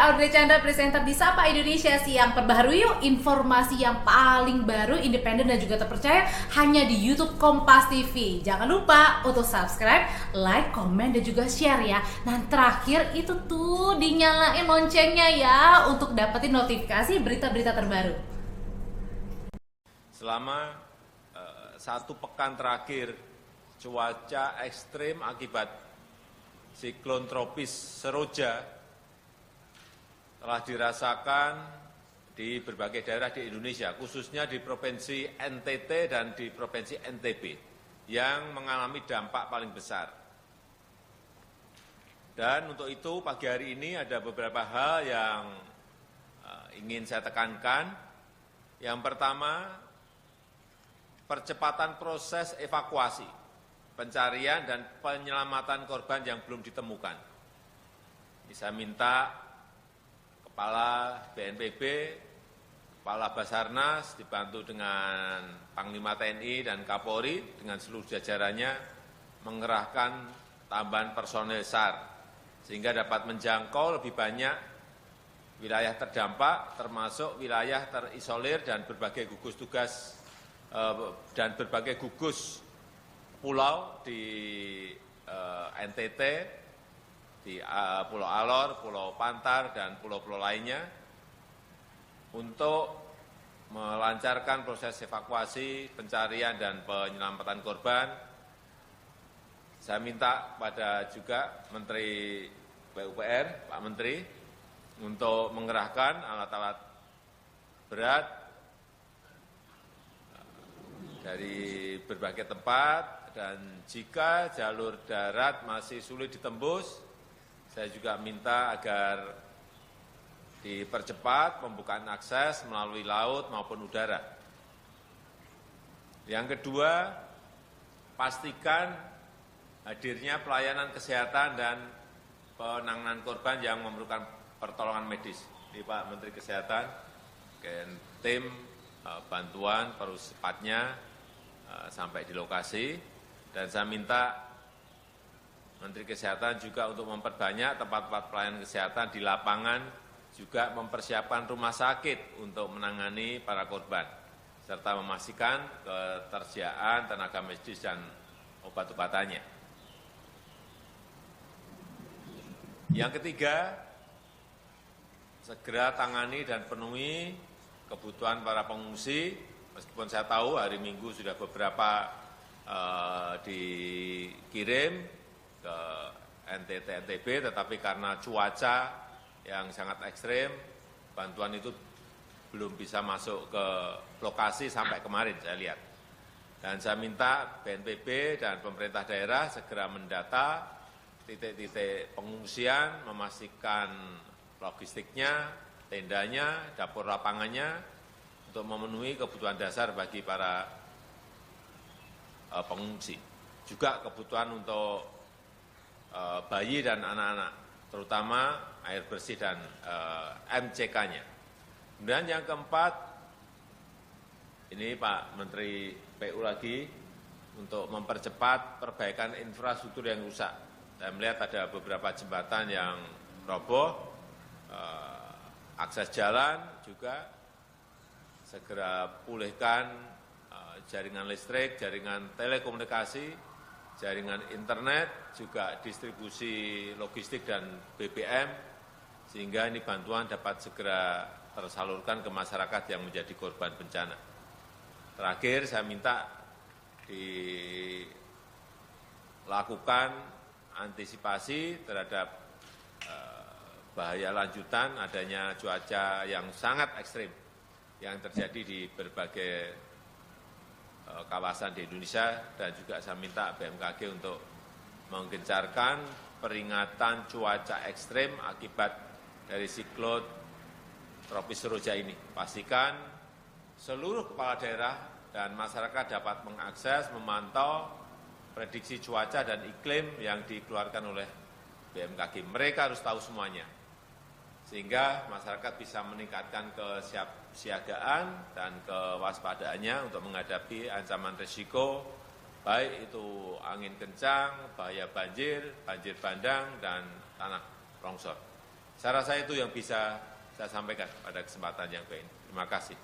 saya Audrey Chandra, presenter di Sapa Indonesia Siang. Perbaharui yuk informasi yang paling baru, independen dan juga terpercaya hanya di YouTube Kompas TV. Jangan lupa untuk subscribe, like, komen dan juga share ya. Nah terakhir itu tuh dinyalain loncengnya ya untuk dapetin notifikasi berita-berita terbaru. Selama 1 pekan terakhir, cuaca ekstrim akibat siklon tropis Seroja telah dirasakan di berbagai daerah di Indonesia, khususnya di Provinsi NTT dan di Provinsi NTB, yang mengalami dampak paling besar. Dan untuk itu pagi hari ini ada beberapa hal yang ingin saya tekankan. Yang pertama, percepatan proses evakuasi, pencarian dan penyelamatan korban yang belum ditemukan. Bisa minta Kepala BNPB, Kepala Basarnas dibantu dengan Panglima TNI dan Kapolri dengan seluruh jajarannya mengerahkan tambahan personel SAR sehingga dapat menjangkau lebih banyak wilayah terdampak termasuk wilayah terisolir dan berbagai gugus tugas dan berbagai gugus pulau di NTT, di Pulau Alor, Pulau Pantar, dan pulau-pulau lainnya untuk melancarkan proses evakuasi, pencarian, dan penyelamatan korban. Saya minta pada juga Menteri PUPR, Pak Menteri, untuk mengerahkan alat-alat berat dari berbagai tempat, dan jika jalur darat masih sulit ditembus, saya juga minta agar dipercepat pembukaan akses melalui laut maupun udara. Yang kedua, pastikan hadirnya pelayanan kesehatan dan penanganan korban yang memerlukan pertolongan medis. Ini Pak Menteri Kesehatan, tim bantuan perlu cepatnya sampai di lokasi, dan saya minta Menteri Kesehatan juga untuk memperbanyak tempat-tempat pelayanan kesehatan di lapangan, juga mempersiapkan rumah sakit untuk menangani para korban, serta memastikan ketersediaan tenaga medis dan obat-obatannya. Yang ketiga, segera tangani dan penuhi kebutuhan para pengungsi, meskipun saya tahu hari Minggu sudah beberapa dikirim ke NTT, NTB, tetapi karena cuaca yang sangat ekstrim, bantuan itu belum bisa masuk ke lokasi sampai kemarin saya lihat. Dan saya minta BNPB dan pemerintah daerah segera mendata titik-titik pengungsian, memastikan logistiknya, tendanya, dapur lapangannya, untuk memenuhi kebutuhan dasar bagi para pengungsi. Juga kebutuhan untuk bayi dan anak-anak, terutama air bersih dan MCK-nya. Kemudian yang keempat, ini Pak Menteri PU lagi, untuk mempercepat perbaikan infrastruktur yang rusak. Saya melihat ada beberapa jembatan yang roboh, akses jalan juga segera pulihkan jaringan listrik, jaringan telekomunikasi, jaringan internet, juga distribusi logistik dan BBM, sehingga ini bantuan dapat segera tersalurkan ke masyarakat yang menjadi korban bencana. Terakhir, saya minta dilakukan antisipasi terhadap bahaya lanjutan adanya cuaca yang sangat ekstrim yang terjadi di berbagai kawasan di Indonesia, dan juga saya minta BMKG untuk menggencarkan peringatan cuaca ekstrim akibat dari siklon tropis Seroja ini. Pastikan seluruh kepala daerah dan masyarakat dapat mengakses, memantau prediksi cuaca dan iklim yang dikeluarkan oleh BMKG. Mereka harus tahu semuanya, sehingga masyarakat bisa meningkatkan kesiapsiagaan dan kewaspadaannya untuk menghadapi ancaman risiko, baik itu angin kencang, bahaya banjir, banjir bandang, dan tanah longsor. Saya rasa itu yang bisa saya sampaikan pada kesempatan yang baik ini. Terima kasih.